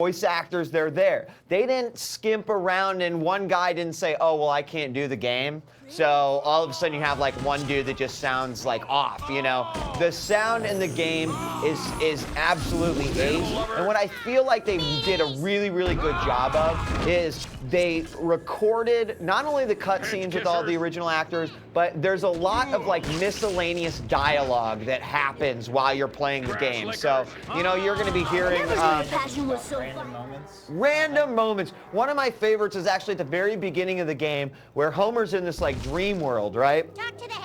voice actors, they're there. They didn't skimp around, and one guy didn't say, oh, well, I can't do the game. So all of a sudden you have like one dude that just sounds like off, you know? The sound in the game is absolutely ace. And what I feel like they did a really, really good job of is they recorded not only the cutscenes with all the original actors, but there's a lot of like miscellaneous dialogue that happens while you're playing the game. So, you know, you're gonna be hearing random moments. One of my favorites is actually at the very beginning of the game where Homer's in this like dream world, right?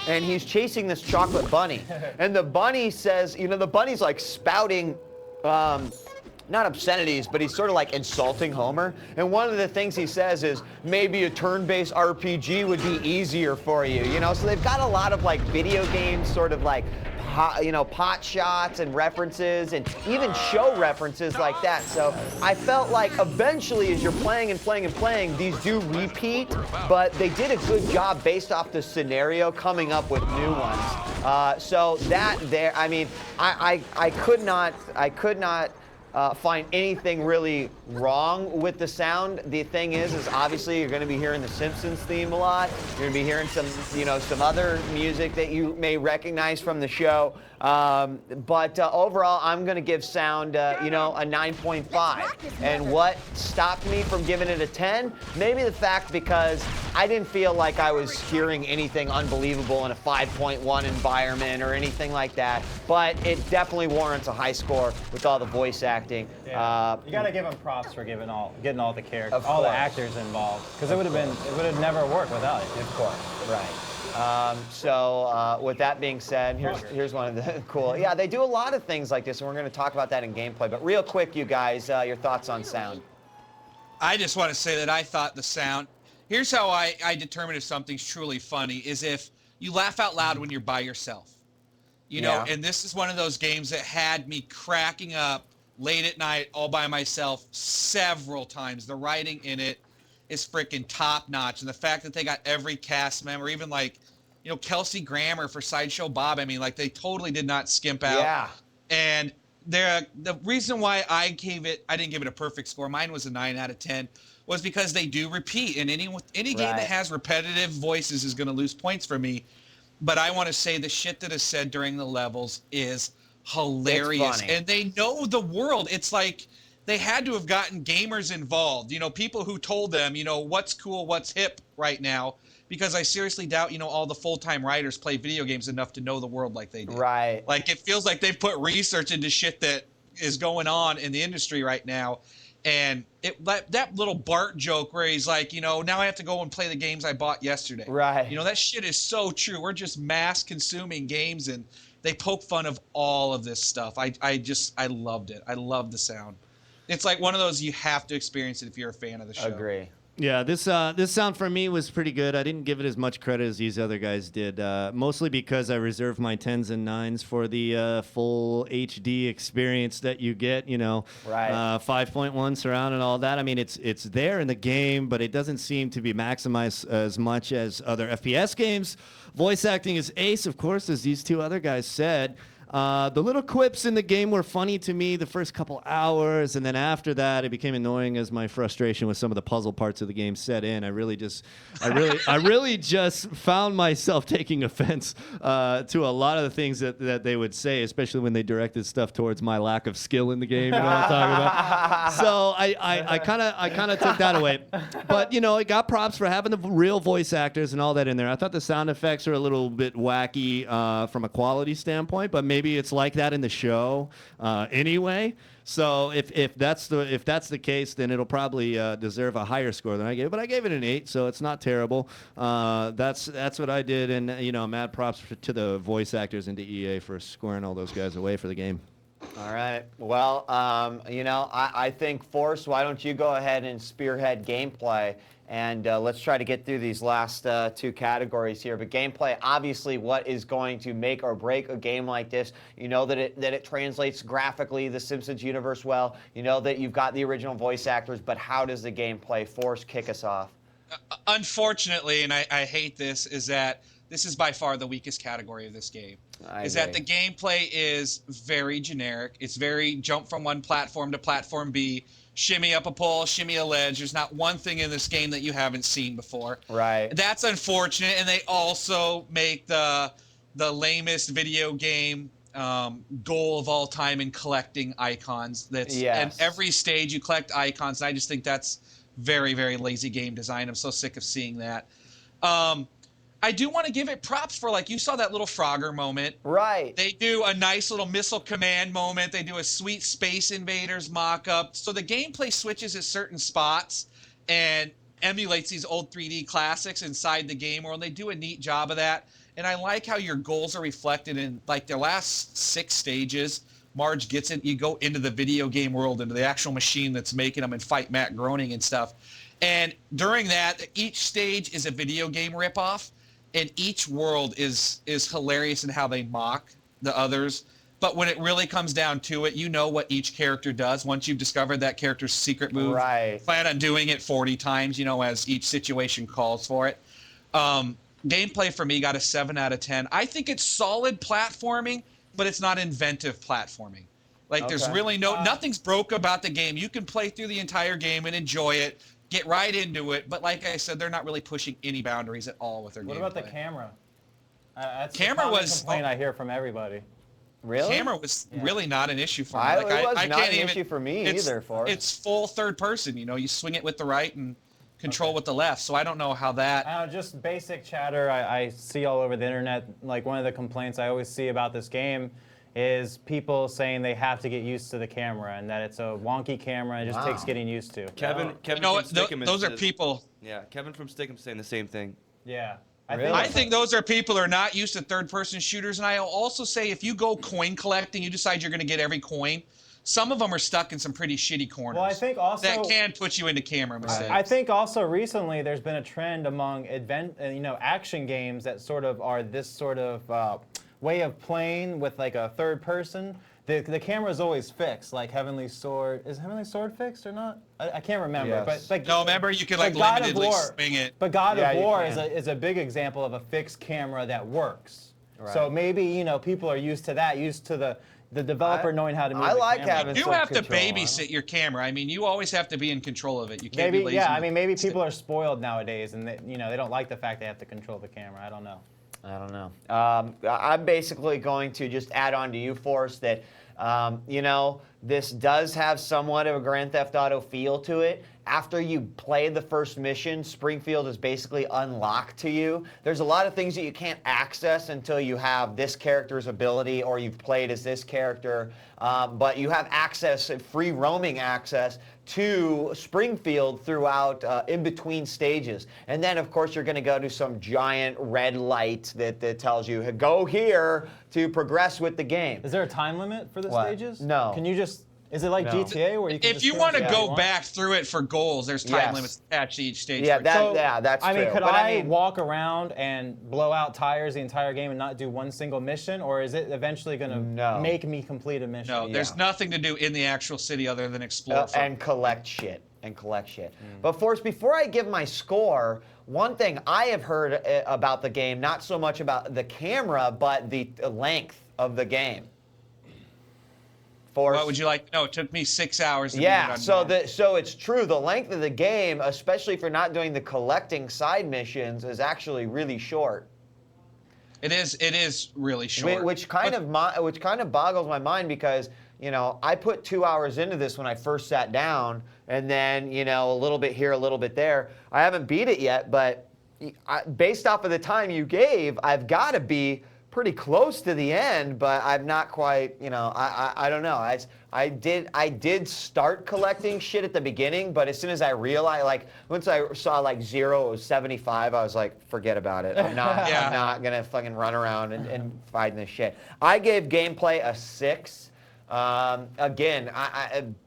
And he's chasing this chocolate bunny. And the bunny says, you know, the bunny's like spouting, not obscenities, but he's sort of like insulting Homer. And one of the things he says is, maybe a turn-based RPG would be easier for you, you know? So they've got a lot of like video games, sort of like, you know, pot shots and references and even show references like that. So I felt like eventually as you're playing and playing and playing, these do repeat, but they did a good job based off the scenario coming up with new ones. So that there, I mean, I could not find anything really wrong with the sound. The thing is obviously you're going to be hearing the Simpsons theme a lot. You're going to be hearing some, you know, some other music that you may recognize from the show. But overall, I'm going to give sound, you know, a 9.5. And what stopped me from giving it a 10? Maybe the fact because I didn't feel like I was hearing anything unbelievable in a 5.1 environment or anything like that. But it definitely warrants a high score with all the voice acting. Yeah. You got to give them props for getting all the characters, all the actors involved, because it would have never worked without it. Of course, right. So with that being said, here's one of the cool. Yeah, they do a lot of things like this, and we're going to talk about that in gameplay. But real quick, you guys, your thoughts on sound? I just want to say that I thought the sound. Here's how I determine if something's truly funny: is if you laugh out loud when you're by yourself. You know, and this is one of those games that had me cracking up late at night all by myself several times. The writing in it is freaking top notch, and the fact that they got every cast member, even like, you know, Kelsey Grammer for Sideshow Bob, I mean, like, they totally did not skimp out. Yeah. And the reason why I didn't give it a perfect score, mine was a 9 out of 10, was because they do repeat, and any game that has repetitive voices is going to lose points for me. But I want to say the shit that is said during the levels is hilarious, and they know the world. It's like they had to have gotten gamers involved, you know, people who told them, you know, what's cool, what's hip right now, because I seriously doubt, you know, all the full-time writers play video games enough to know the world like they do. Right. Like, it feels like they've put research into shit that is going on in the industry right now. And that little Bart joke where he's like, you know, now I have to go and play the games I bought yesterday. Right. You know, that shit is so true. We're just mass consuming games, and they poke fun of all of this stuff. I loved it. I love the sound. It's like one of those, you have to experience it if you're a fan of the show. Agree. Yeah, this sound for me was pretty good. I didn't give it as much credit as these other guys did, mostly because I reserved my 10s and 9s for the full HD experience that you get, you know, 5.1 surround and all that. I mean, it's there in the game, but it doesn't seem to be maximized as much as other FPS games. Voice acting is ace, of course, as these two other guys said. The little quips in the game were funny to me the first couple hours, and then after that, it became annoying as my frustration with some of the puzzle parts of the game set in. I really just found myself taking offense to a lot of the things that they would say, especially when they directed stuff towards my lack of skill in the game. You know what I'm talking about? So I kind of took that away. But you know, it got props for having the real voice actors and all that in there. I thought the sound effects are a little bit wacky from a quality standpoint, but maybe it's like that in the show anyway. So if that's the case, then it'll probably deserve a higher score than I gave. But I gave it an 8, so it's not terrible. That's what I did, and you know, mad props to the voice actors and to EA for scoring all those guys away for the game. All right. Well, you know, I think, Force, why don't you go ahead and spearhead gameplay, and let's try to get through these last two categories here. But gameplay, obviously, what is going to make or break a game like this? You know that it translates graphically the Simpsons universe well. You know that you've got the original voice actors, but how does the gameplay? Force, kick us off. Unfortunately, and I hate this, is that this is by far the weakest category of this game. Is that the gameplay is very generic. It's very jump from one platform to platform B, shimmy up a pole, shimmy a ledge. There's not one thing in this game that you haven't seen before. Right. That's unfortunate, and they also make the lamest video game goal of all time in collecting icons. And every stage you collect icons. And I just think that's very, very lazy game design. I'm so sick of seeing that. I do want to give it props for, like, you saw that little Frogger moment. Right. They do a nice little missile command moment. They do a sweet Space Invaders mock-up. So the gameplay switches at certain spots and emulates these old 3D classics inside the game world. They do a neat job of that. And I like how your goals are reflected in, like, the last 6 stages. Marge gets it. You go into the video game world, into the actual machine that's making them, and fight Matt Groening and stuff. And during that, each stage is a video game ripoff. And each world is hilarious in how they mock the others. But when it really comes down to it, you know what each character does. Once you've discovered that character's secret move, right. Plan on doing it 40 times, as each situation calls for it. Gameplay for me got a 7 out of 10. I think it's solid platforming, but it's not inventive platforming. Like, there's really nothing's broke about the game. You can play through the entire game and enjoy it. Get right into it, but like I said, they're not really pushing any boundaries at all with their gameplay. What about the camera? That's camera the complaint I hear from everybody. Really? Camera was really not an issue for me. It was not an issue for me either. It's full third person. You swing it with the right and control with the left. So I don't know how that. Just basic chatter I see all over the internet. Like, one of the complaints I always see about this game is people saying they have to get used to the camera and that it's a wonky camera and it just takes getting used to. Kevin from Stickum those are people. Yeah, Kevin from Stickum saying the same thing. Yeah. I think those are people who are not used to third-person shooters. And I'll also say, if you go coin collecting, you decide you're going to get every coin. Some of them are stuck in some pretty shitty corners. Well, I think also that can put you into camera mistakes. I think also recently there's been a trend among action games that sort of are this sort of way of playing with, like, a third person. The camera is always fixed, like Heavenly Sword. Is Heavenly Sword fixed or not? I can't remember. Yes. But like, no, remember you could, like, limitedly swing it. But God of War is a big example of a fixed camera that works. Right. So maybe people are used to that, used to the developer knowing how to move the camera. having you some have to control, babysit your camera. I mean, you always have to be in control of it. You can't be lazy. Yeah, I mean, maybe people are spoiled nowadays, and they don't like the fact they have to control the camera. I don't know. I'm basically going to just add on to you, Forrest, that this does have somewhat of a Grand Theft Auto feel to it. After you play the first mission, Springfield is basically unlocked to you. There's a lot of things that you can't access until you have this character's ability or you've played as this character. But you have access, free roaming access to Springfield throughout in between stages. And then, of course, you're going to go to some giant red light that tells you, go here to progress with the game. Is there a time limit for the stages? No. Can you just... Is it like GTA where you can if you want to go back through it for goals, there's time limits attached to each stage. Yeah, that's true. I mean, could I walk around and blow out tires the entire game and not do one single mission, or is it eventually going to make me complete a mission? No, there's nothing to do in the actual city other than explore and collect shit. But Forrest, before I give my score, one thing I have heard about the game, not so much about the camera, but the length of the game. What would you like to know? It took me 6 hours to so it's true. The length of the game, especially if you're not doing the collecting side missions, is actually really short. It is really short. Which kind of boggles my mind because, I put 2 hours into this when I first sat down, and then, a little bit here, a little bit there. I haven't beat it yet, but based off of the time you gave, I've got to be pretty close to the end, but I'm not quite, I don't know. I did start collecting shit at the beginning, but as soon as I realized, like, once I saw like 0, it was 75, I was like, forget about it. I'm not gonna fucking run around and find this shit. I gave gameplay a 6. Again,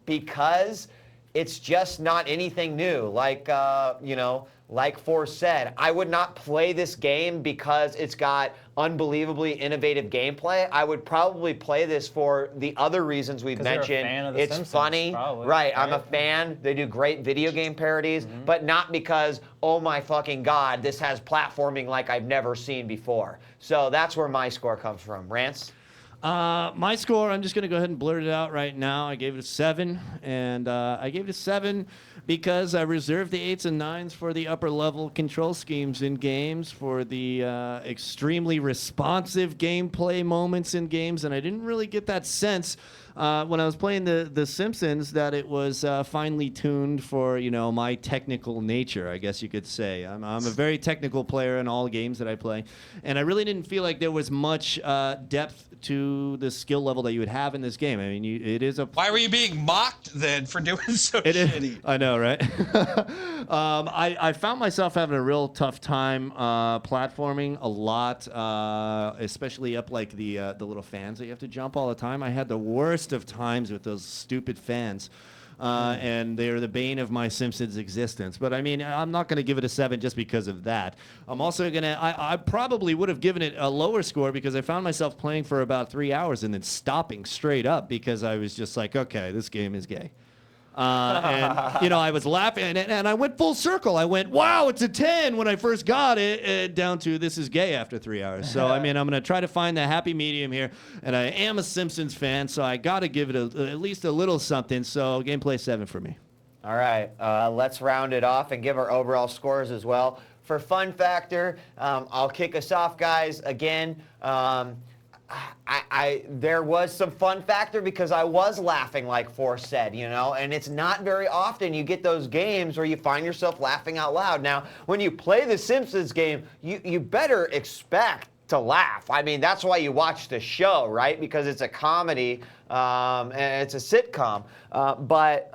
because it's just not anything new. Like, like Forrest said, I would not play this game because it's got unbelievably innovative gameplay. I would probably play this for the other reasons we've mentioned. It's Simpsons, funny, right? I'm a fan. They do great video game parodies, but not because, oh my fucking God, this has platforming like I've never seen before. So that's where my score comes from. Rance? My score, I'm just going to go ahead and blurt it out right now. I gave it a 7, and I gave it a 7 because I reserved the 8s and 9s for the upper level control schemes in games, for the extremely responsive gameplay moments in games, and I didn't really get that sense when I was playing The Simpsons that it was finely tuned for, you know, my technical nature, I guess you could say. I'm a very technical player in all games that I play, and I really didn't feel like there was much depth to the skill level that you would have in this game. I mean, it is a... Why were you being mocked then for doing so shitty? I know, right? I found myself having a real tough time platforming a lot, especially up like the little fans that you have to jump all the time. I had the worst of times with those stupid fans. And they're the bane of my Simpsons existence. But I mean, I'm not going to give it a 7 just because of that. I'm also going to, I probably would have given it a lower score because I found myself playing for about 3 hours and then stopping straight up because I was just like, okay, this game is gay. And, you know, I was laughing, and I went full circle. I went, wow, it's a 10 when I first got it, down to this is gay after 3 hours. So, I mean, I'm going to try to find the happy medium here. And I am a Simpsons fan, so I got to give it at least a little something. So, gameplay 7 for me. All right, let's round it off and give our overall scores as well. For fun factor, I'll kick us off, guys. Again, there was some fun factor because I was laughing, like Force said, you know, and it's not very often you get those games where you find yourself laughing out loud. Now, when you play the Simpsons game, you better expect to laugh. I mean, that's why you watch the show, right? Because it's a comedy and it's a sitcom. But